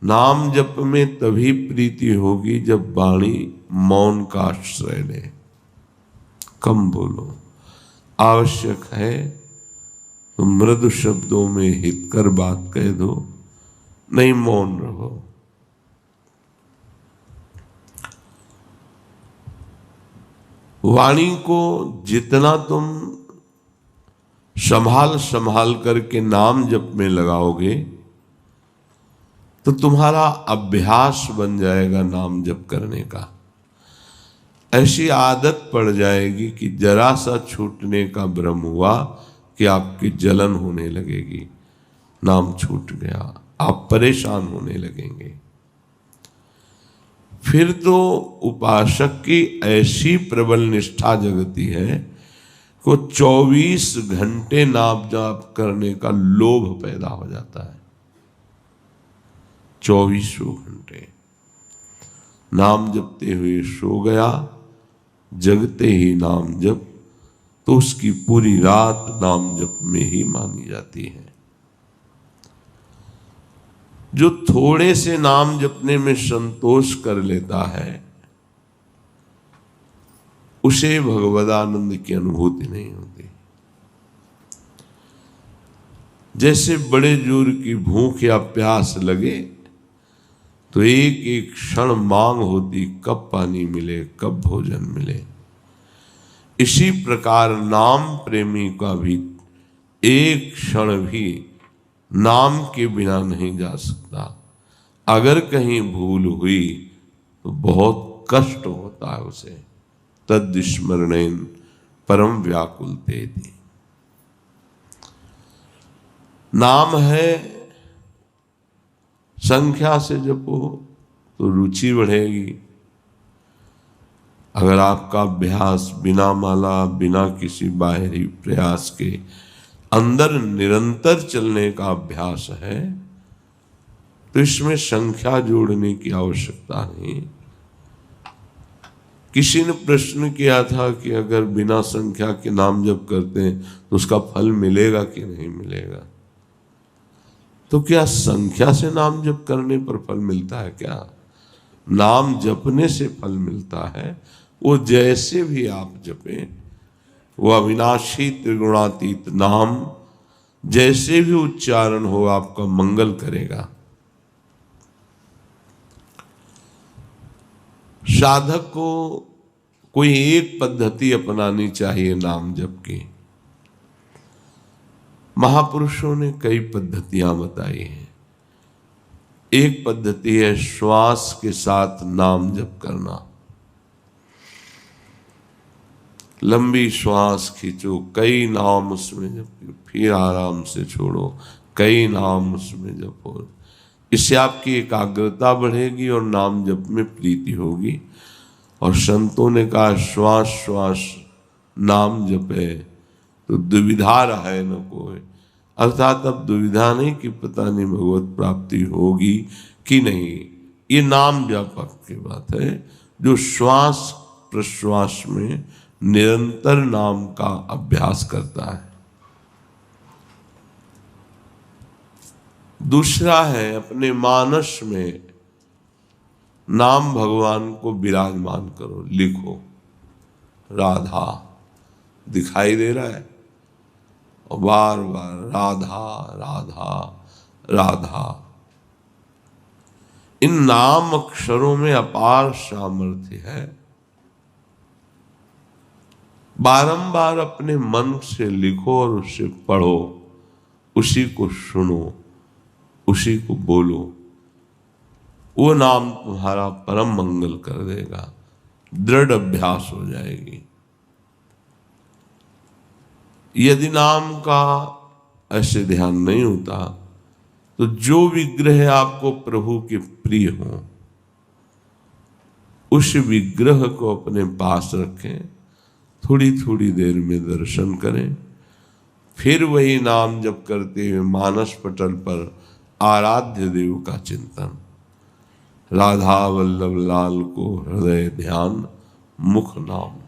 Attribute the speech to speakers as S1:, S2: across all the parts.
S1: नाम जप में तभी प्रीति होगी जब वाणी मौन का आश्रय ले, कम बोलो। आवश्यक है तो मृदु शब्दों में हितकर बात कह दो, नहीं मौन रहो। वाणी को जितना तुम संभाल संभाल करके नाम जप में लगाओगे तो तुम्हारा अभ्यास बन जाएगा नाम जप करने का। ऐसी आदत पड़ जाएगी कि जरा सा छूटने का भ्रम हुआ कि आपकी जलन होने लगेगी, नाम छूट गया, आप परेशान होने लगेंगे। फिर तो उपासक की ऐसी प्रबल निष्ठा जगती है को 24 घंटे नाम जाप करने का लोभ पैदा हो जाता है। 24 घंटे नाम जपते हुए सो गया, जगते ही नाम जप, तो उसकी पूरी रात नाम जप में ही मानी जाती है। जो थोड़े से नाम जपने में संतोष कर लेता है उसे भगवदानंद की अनुभूति नहीं होती। जैसे बड़े जोर की भूख या प्यास लगे तो एक एक क्षण मांग होती, कब पानी मिले, कब भोजन मिले। इसी प्रकार नाम प्रेमी का भी एक क्षण भी नाम के बिना नहीं जा सकता। अगर कहीं भूल हुई तो बहुत कष्ट होता है उसे। तद्स्मरणेन परम व्याकुल तेति। नाम है, संख्या से जपो तो रुचि बढ़ेगी। अगर आपका अभ्यास बिना माला, बिना किसी बाहरी प्रयास के अंदर निरंतर चलने का अभ्यास है तो इसमें संख्या जोड़ने की आवश्यकता नहीं। किसी ने प्रश्न किया था कि अगर बिना संख्या के नाम जप करते हैं तो उसका फल मिलेगा कि नहीं मिलेगा। तो क्या संख्या से नाम जप करने पर फल मिलता है क्या? नाम जपने से फल मिलता है। वो जैसे भी आप जपें, वो अविनाशी त्रिगुणातीत नाम जैसे भी उच्चारण हो आपका मंगल करेगा। साधक को कोई एक पद्धति अपनानी चाहिए नाम जप की। महापुरुषों ने कई पद्धतियां बताई हैं। एक पद्धति है श्वास के साथ नाम जप करना। लंबी श्वास खींचो, कई नाम उसमें जपो, फिर आराम से छोड़ो, कई नाम उसमें जपो। इससे आपकी एकाग्रता बढ़ेगी और नाम जप में प्रीति होगी। और संतों ने कहा श्वास श्वास नाम जपे तो दुविधा रहे न कोई। अर्थात अब दुविधा नहीं कि पता नहीं भगवत प्राप्ति होगी कि नहीं। ये नाम व्यापक की बात है जो श्वास प्रश्वास में निरंतर नाम का अभ्यास करता है। दूसरा है अपने मानस में नाम भगवान को विराजमान करो, लिखो। राधा दिखाई दे रहा है और बार बार राधा राधा राधा। इन नाम अक्षरों में अपार सामर्थ्य है। बारंबार अपने मन से लिखो और उसे पढ़ो, उसी को सुनो, उसी को बोलो। वो नाम तुम्हारा परम मंगल कर देगा, दृढ़ अभ्यास हो जाएगी। यदि नाम का ऐसे ध्यान नहीं होता तो जो विग्रह आपको प्रभु के प्रिय हो उस विग्रह को अपने पास रखें, थोड़ी थोड़ी देर में दर्शन करें, फिर वही नाम जप करते हुए मानस पटल पर आराध्य देव का चिंतन। राधा वल्लभ लाल को हृदय ध्यान, मुख नाम।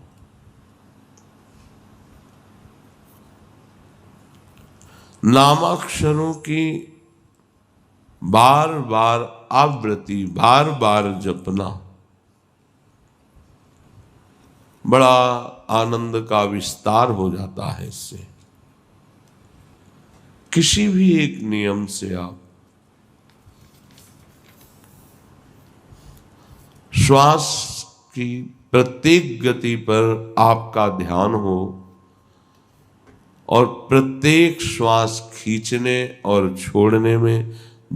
S1: नामाक्षरों की बार बार आवृत्ति बार बार जपना बड़ा आनंद का विस्तार हो जाता है। इससे किसी भी एक नियम से आप श्वास की प्रत्येक गति पर आपका ध्यान हो और प्रत्येक श्वास खींचने और छोड़ने में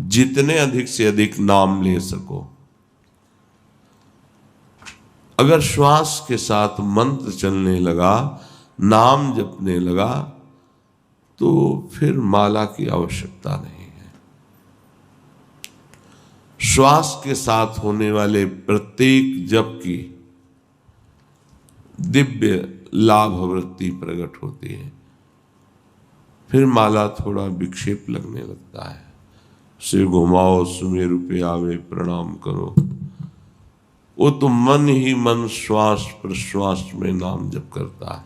S1: जितने अधिक से अधिक नाम ले सको। अगर श्वास के साथ मंत्र चलने लगा, नाम जपने लगा, तो फिर माला की आवश्यकता नहीं है। श्वास के साथ होने वाले प्रत्येक जप की दिव्य लाभ वृत्ति प्रकट होती है। फिर माला थोड़ा विक्षेप लगने लगता है। सिर घुमाओ, सुमेरु पे आवे, प्रणाम करो। वो तो मन ही मन श्वास प्रश्वास में नाम जप करता है।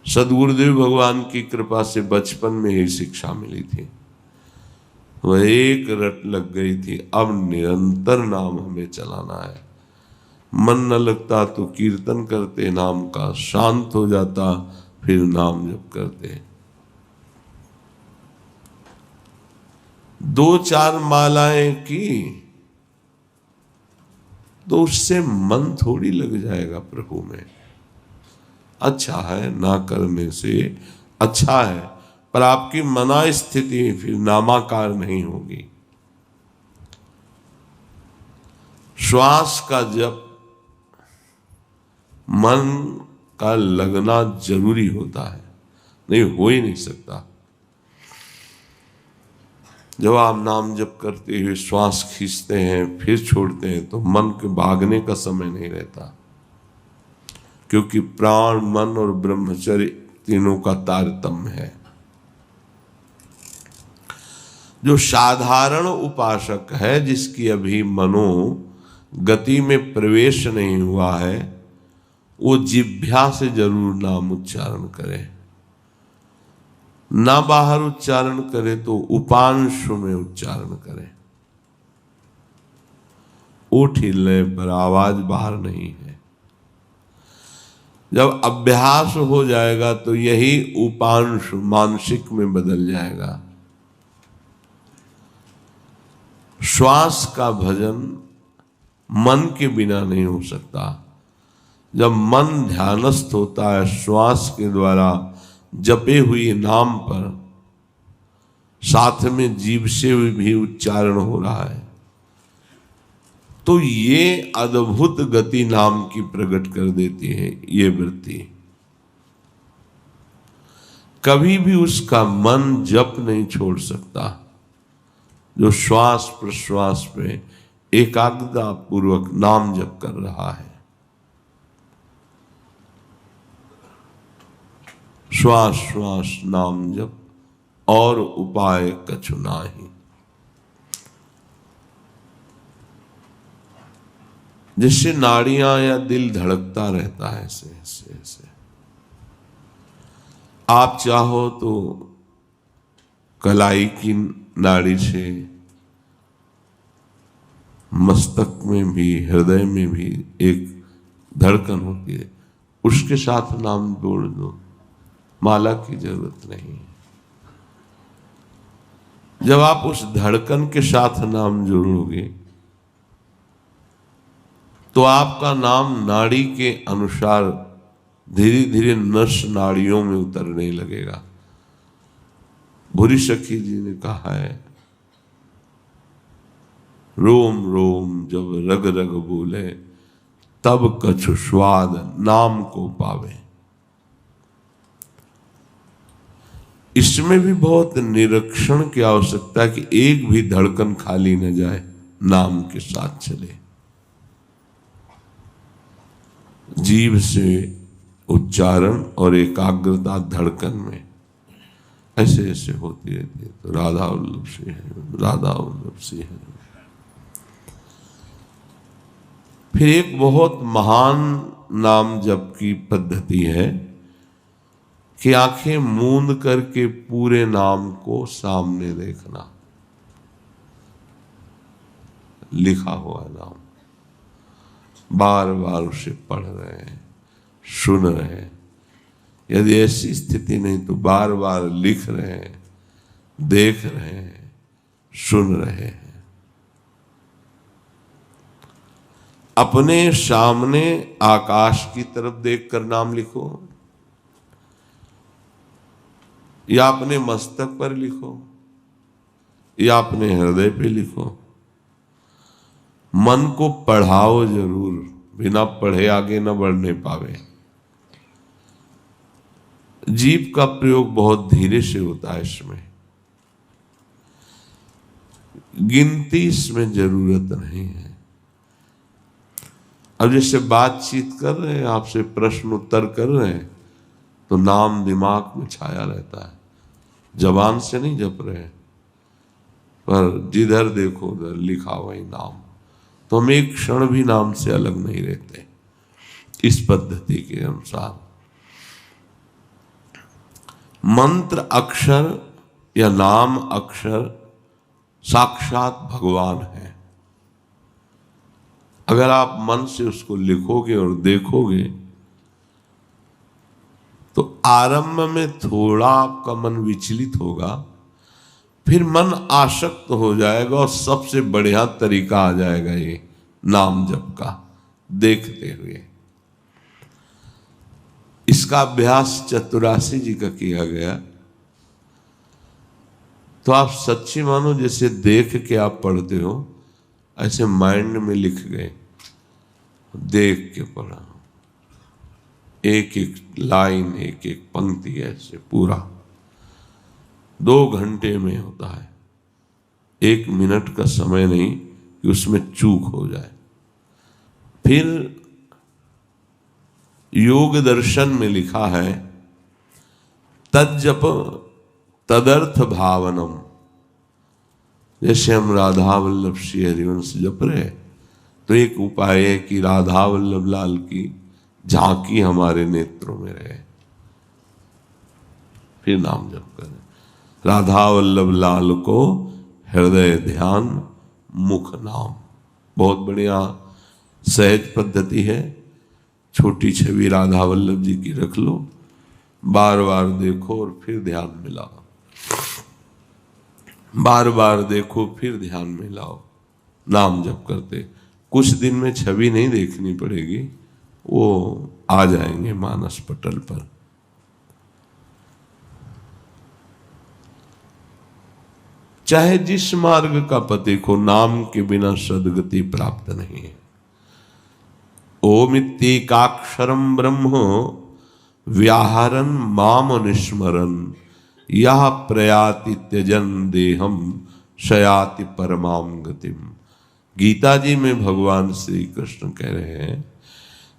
S1: सदगुरुदेव भगवान की कृपा से बचपन में ही शिक्षा मिली थी, वह एक रट लग गई थी। अब निरंतर नाम हमें चलाना है। मन न लगता तो कीर्तन करते नाम का, शांत हो जाता फिर नाम जप करते। 2-4 मालाएं की तो उससे मन थोड़ी लग जाएगा प्रभु में। अच्छा है, ना करने से अच्छा है, पर आपकी मना स्थिति फिर नामाकार नहीं होगी। श्वास का जप मन का लगना जरूरी होता है, नहीं हो ही नहीं सकता। जब आप नाम जप करते हुए श्वास खींचते हैं फिर छोड़ते हैं तो मन के भागने का समय नहीं रहता, क्योंकि प्राण, मन और ब्रह्मचर्य तीनों का तारतम्य है। जो साधारण उपासक है, जिसकी अभी मनो गति में प्रवेश नहीं हुआ है, वो जिह्वा से जरूर नाम उच्चारण करे। ना बाहर उच्चारण करे तो उपांशु में उच्चारण करे। ओठ हिलने पर आवाज बाहर नहीं है। जब अभ्यास हो जाएगा तो यही उपांशु मानसिक में बदल जाएगा। श्वास का भजन मन के बिना नहीं हो सकता। जब मन ध्यानस्थ होता है, श्वास के द्वारा जपे हुए नाम पर साथ में जीभ से भी उच्चारण हो रहा है, तो ये अद्भुत गति नाम की प्रकट कर देती है। ये वृत्ति कभी भी उसका मन जप नहीं छोड़ सकता, जो श्वास प्रश्वास पे एकाग्रता पूर्वक नाम जप कर रहा है। श्वास श्वास नाम जप और उपाय कछु नाही। जिससे नाड़ियां या दिल धड़कता रहता है ऐसे ऐसे ऐसे। आप चाहो तो कलाई की नाड़ी से मस्तक में भी, हृदय में भी एक धड़कन होती है, उसके साथ नाम जोड़ दो, माला की जरूरत नहीं। जब आप उस धड़कन के साथ नाम जोड़ोगे तो आपका नाम नाड़ी के अनुसार धीरे धीरे नस नाड़ियों में उतरने लगेगा। भूरी सखी जी ने कहा है, रोम रोम जब रग रग बोले, तब कछु स्वाद नाम को पावे। इसमें भी बहुत निरीक्षण की आवश्यकता है कि एक भी धड़कन खाली न जाए, नाम के साथ चले। जीभ से उच्चारण और एकाग्रता धड़कन में ऐसे ऐसे होती रहती है। तो राधा वल्लभ से है, राधा वल्लभ से है। फिर एक बहुत महान नाम जप की पद्धति है कि आंखें मूंद करके पूरे नाम को सामने देखना। लिखा हुआ नाम, बार बार उसे पढ़ रहे हैं, सुन रहे हैं। यदि ऐसी स्थिति नहीं तो बार बार लिख रहे हैं, देख रहे हैं, सुन रहे हैं। अपने सामने आकाश की तरफ देखकर नाम लिखो, या अपने मस्तक पर लिखो, या अपने हृदय पे लिखो। मन को पढ़ाओ जरूर, बिना पढ़े आगे न बढ़ने पावे। जीभ का प्रयोग बहुत धीरे से होता है, इसमें गिनती इसमें जरूरत नहीं है। अब जैसे बातचीत कर रहे हैं, आपसे प्रश्न उत्तर कर रहे हैं, तो नाम दिमाग में छाया रहता है, जबान से नहीं जप रहे हैं, पर जिधर देखो उधर लिखा वही नाम। तो हम एक क्षण भी नाम से अलग नहीं रहते इस पद्धति के अनुसार। मंत्र अक्षर या नाम अक्षर साक्षात भगवान है। अगर आप मन से उसको लिखोगे और देखोगे तो आरंभ में थोड़ा आपका मन विचलित होगा, फिर मन आसक्त हो जाएगा और सबसे बढ़िया तरीका आ जाएगा ये नाम जप का, देखते हुए। इसका अभ्यास चतुरासी जी का किया गया। तो आप सच्ची मानो जैसे देख के आप पढ़ते हो, ऐसे माइंड में लिख गए, देख के पढ़ा, एक एक लाइन, एक एक पंक्ति, ऐसे पूरा 2 घंटे में होता है। 1 मिनट का समय नहीं कि उसमें चूक हो जाए। फिर योग दर्शन में लिखा है, तज्जप तदर्थ भावनम। जैसे हम राधा वल्लभ श्री हरिवंश जप रहे, तो एक उपाय है कि राधा वल्लभ लाल की झांकी हमारे नेत्रों में रहे। फिर नाम जप करें, राधा वल्लभ लाल को हृदय ध्यान मुख नाम। बहुत बढ़िया सहज पद्धति है। छोटी छवि राधा वल्लभ जी की रख लो, बार बार देखो और फिर ध्यान मिलाओ, बार बार देखो फिर ध्यान मिलाओ। नाम जप करते कुछ दिन में छवि नहीं देखनी पड़ेगी, वो आ जाएंगे मानस पटल पर। चाहे जिस मार्ग का पथिक हो, नाम के बिना सद्गति प्राप्त नहीं है। ओमित्येकाक्षरम ब्रह्म व्याहरन माम निस्मरन यह प्रयाति त्यजन देहम शयाति परमाम गतिम। गीता जी में भगवान श्री कृष्ण कह रहे हैं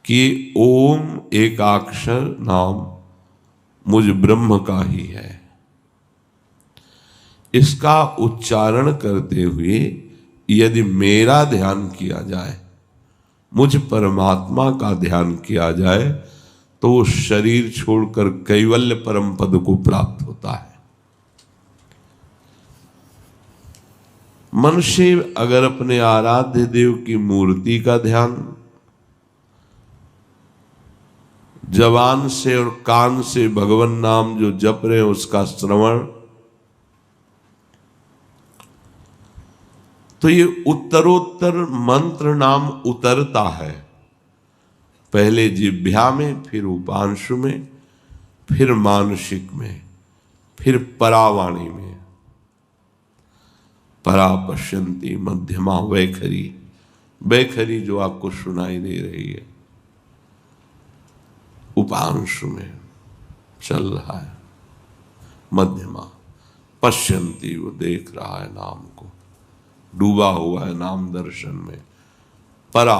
S1: कि ओम एकाक्षर नाम मुझ ब्रह्म का ही है। इसका उच्चारण करते हुए यदि मेरा ध्यान किया जाए, मुझ परमात्मा का ध्यान किया जाए, तो वो शरीर छोड़कर कैवल्य परम पद को प्राप्त होता है। मनुष्य अगर अपने आराध्य देव की मूर्ति का ध्यान जबान से और कान से भगवान नाम जो जप रहे हैं उसका श्रवण, तो ये उत्तरोत्तर मंत्र नाम उतरता है। पहले जिह्वा में, फिर उपांशु में, फिर मानसिक में, फिर परावाणी में। परा पश्यंती मध्यमा वैखरी, वैखरी जो आपको सुनाई दे रही है, उपांशु में चल रहा है। मध्यमा पश्यंती, वो देख रहा है नाम को, डूबा हुआ है नाम दर्शन में। परा,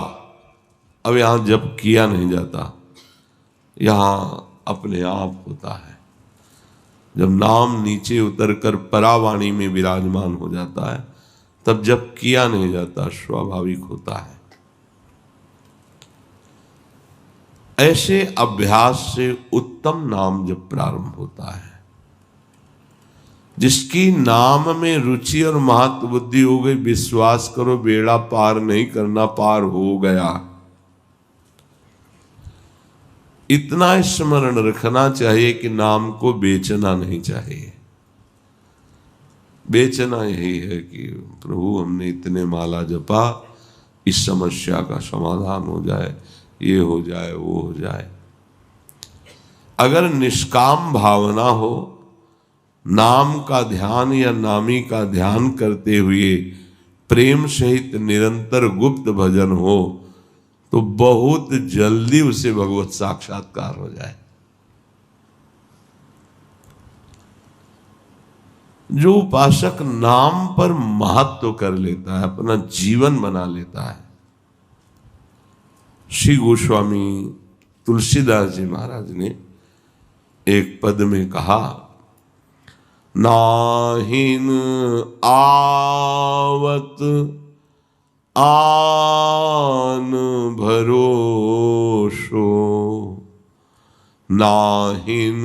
S1: अब यहां जब किया नहीं जाता, यहां अपने आप होता है। जब नाम नीचे उतरकर परावाणी में विराजमान हो जाता है, तब जब किया नहीं जाता, स्वाभाविक होता है। ऐसे अभ्यास से उत्तम नाम जब प्रारंभ होता है, जिसकी नाम में रुचि और महत्व बुद्धि हो गई, विश्वास करो बेड़ा पार नहीं करना, पार हो गया। इतना स्मरण रखना चाहिए कि नाम को बेचना नहीं चाहिए। बेचना यही है कि प्रभु हमने इतने माला जपा, इस समस्या का समाधान हो जाए, ये हो जाए, वो हो जाए। अगर निष्काम भावना हो, नाम का ध्यान या नामी का ध्यान करते हुए प्रेम सहित निरंतर गुप्त भजन हो, तो बहुत जल्दी उसे भगवत साक्षात्कार हो जाए। जो उपासक नाम पर महत्व कर लेता है, अपना जीवन बना लेता है। श्री गोस्वामी तुलसीदास जी महाराज ने एक पद में कहा, नाहिन आवत आन भरोसो, नाहिन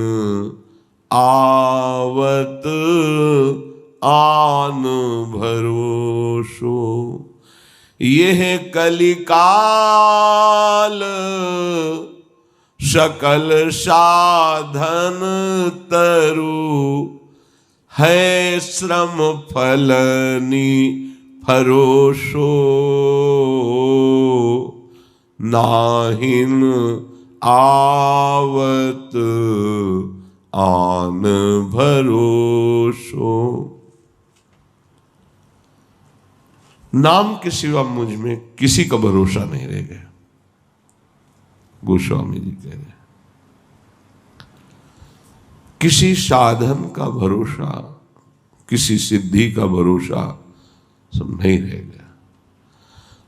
S1: आवत आन भरोसो, यह कलिकाल सकल साधन तरु, है श्रम फलनी फरोसो, नाहिन आवत आन भरोसो। नाम के सिवा मुझ में किसी का भरोसा नहीं रह गया, गोस्वामी जी कह रहे। किसी साधन का भरोसा, किसी सिद्धि का भरोसा सब नहीं रह गया।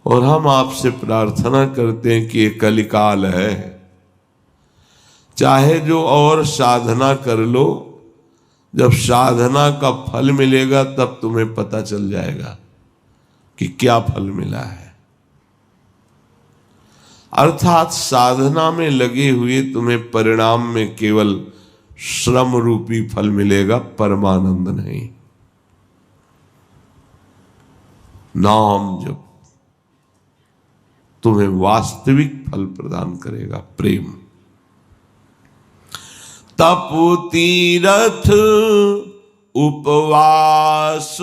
S1: और हम आपसे प्रार्थना करते हैं कि ये कलिकाल है, चाहे जो और साधना कर लो, जब साधना का फल मिलेगा तब तुम्हें पता चल जाएगा कि क्या फल मिला है। अर्थात साधना में लगे हुए तुम्हें परिणाम में केवल श्रम रूपी फल मिलेगा, परमानंद नहीं। नाम जब तुम्हें वास्तविक फल प्रदान करेगा, प्रेम। तप तीरथ उपवास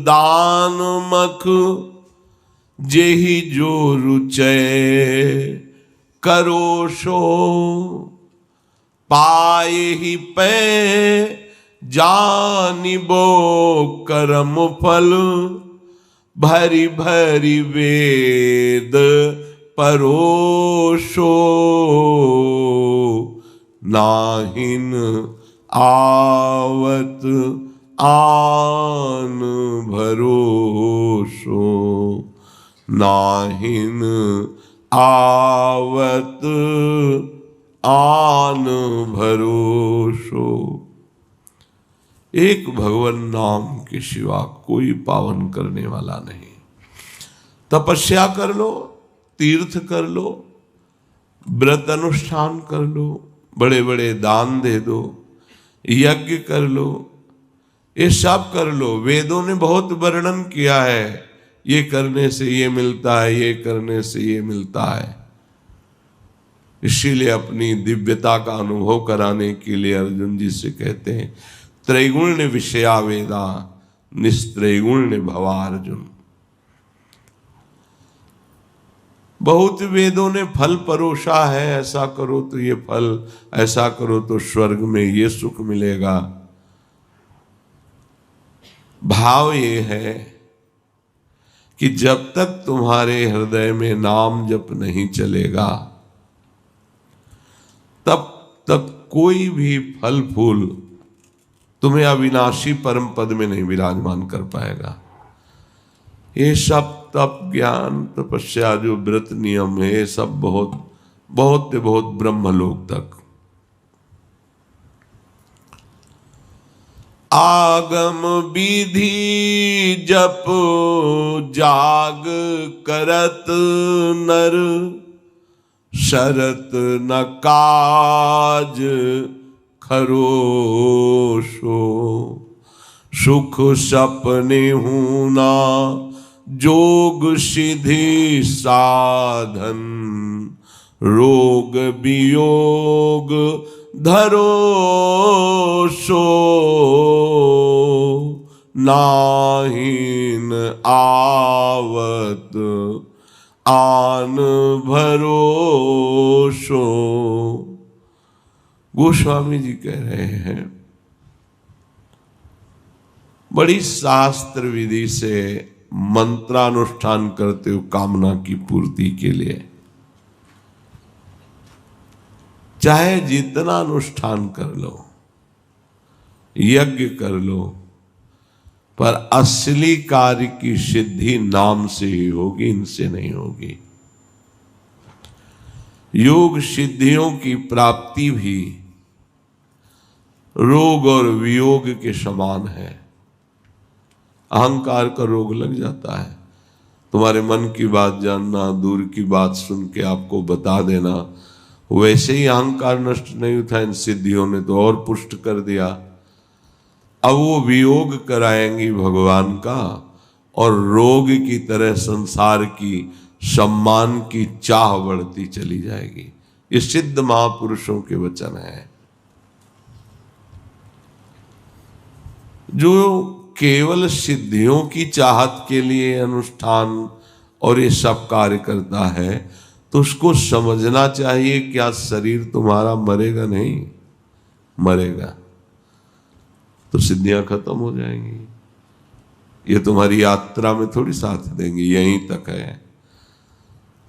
S1: दान मख, जेहि जो रुचय करो सो, पाए ही पे जानिबो कर्म फल, भरी भरी वेद परोसो, नाहिन आवत आन भरोसो, नाहिन आवत आन भरोसो। एक भगवान नाम के सिवा कोई पावन करने वाला नहीं। तपस्या कर लो, तीर्थ कर लो, व्रत अनुष्ठान कर लो, बड़े बड़े दान दे दो, यज्ञ कर लो, ये सब कर लो। वेदों ने बहुत वर्णन किया है, ये करने से ये मिलता है, ये करने से ये मिलता है। इसीलिए अपनी दिव्यता का अनुभव कराने के लिए अर्जुन जी से कहते हैं, त्रैगुण्य विषया वेदा निस्त्रैगुण्य भवा अर्जुन। बहुत वेदों ने फल परोसा है, ऐसा करो तो ये फल, ऐसा करो तो स्वर्ग में ये सुख मिलेगा। भाव ये है कि जब तक तुम्हारे हृदय में नाम जप नहीं चलेगा, तब तक कोई भी फल फूल तुम्हें अविनाशी परम पद में नहीं विराजमान कर पाएगा। ये सब तप ज्ञान तपस्या जो व्रत नियम है, सब बहुत बहुत बहुत ब्रह्मलोक तक। आगम विधि जप जाग करत नर, शरत न काज खरोशो, सुख सपने हूं ना जोग सिद्धि साधन, रोग वियोग धरो सो, नाहीन आवत आन भरोसो। गोस्वामी जी कह रहे हैं, बड़ी शास्त्र विधि से मंत्रानुष्ठान करते हो कामना की पूर्ति के लिए, चाहे जितना अनुष्ठान कर लो, यज्ञ कर लो, पर असली कार्य की सिद्धि नाम से ही होगी, इनसे नहीं होगी। योग सिद्धियों की प्राप्ति भी रोग और वियोग के समान है। अहंकार का रोग लग जाता है, तुम्हारे मन की बात जानना, दूर की बात सुन के आपको बता देना, वैसे ही अहंकार नष्ट नहीं हुआ, इन सिद्धियों ने तो और पुष्ट कर दिया। अब वो वियोग कराएंगी भगवान का, और रोग की तरह संसार की सम्मान की चाह बढ़ती चली जाएगी। ये सिद्ध महापुरुषों के वचन है। जो केवल सिद्धियों की चाहत के लिए अनुष्ठान और ये सब कार्य करता है, तो उसको समझना चाहिए, क्या शरीर तुम्हारा मरेगा? नहीं मरेगा, तो सिद्धियां खत्म हो जाएंगी। ये तुम्हारी यात्रा में थोड़ी साथ देंगी, यहीं तक है।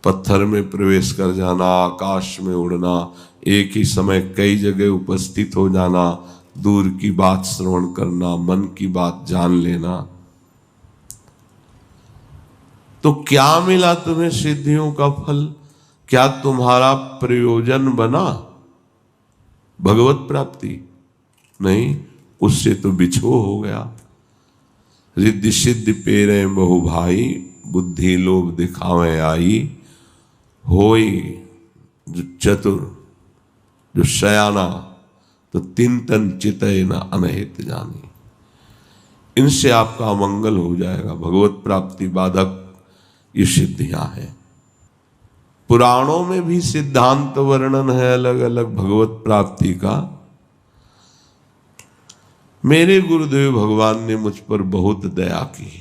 S1: पत्थर में प्रवेश कर जाना, आकाश में उड़ना, एक ही समय कई जगह उपस्थित हो जाना, दूर की बात श्रवण करना, मन की बात जान लेना, तो क्या मिला तुम्हें सिद्धियों का फल? क्या तुम्हारा प्रयोजन बना भगवत प्राप्ति? नहीं, उससे तो बिछो हो गया। रिद्धि सिद्धि पेरे बहु भाई, बुद्धि लोभ दिखावे आई, होई जो चतुर जो शयाना, तो तीन तन चितय न अनहित जानी। इनसे आपका अमंगल हो जाएगा। भगवत प्राप्ति बाधक ये सिद्धियां हैं। पुराणों में भी सिद्धांत वर्णन है अलग अलग भगवत प्राप्ति का। मेरे गुरुदेव भगवान ने मुझ पर बहुत दया की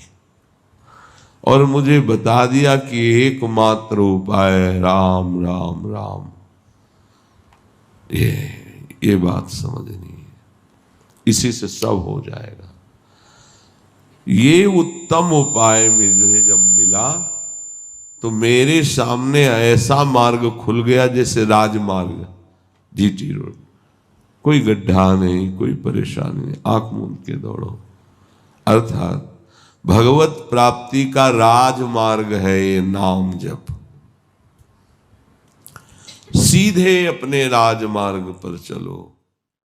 S1: और मुझे बता दिया कि एकमात्र उपाय राम राम राम। ये बात समझनी है, इसी से सब हो जाएगा। ये उत्तम उपाय में जो है जब मिला, तो मेरे सामने ऐसा मार्ग खुल गया जैसे राजमार्ग, जीटी रोड। कोई गड्ढा नहीं, कोई परेशानी नहीं, आंख मूंद के दौड़ो। अर्थात भगवत प्राप्ति का राजमार्ग है ये नाम जप। सीधे अपने राजमार्ग पर चलो।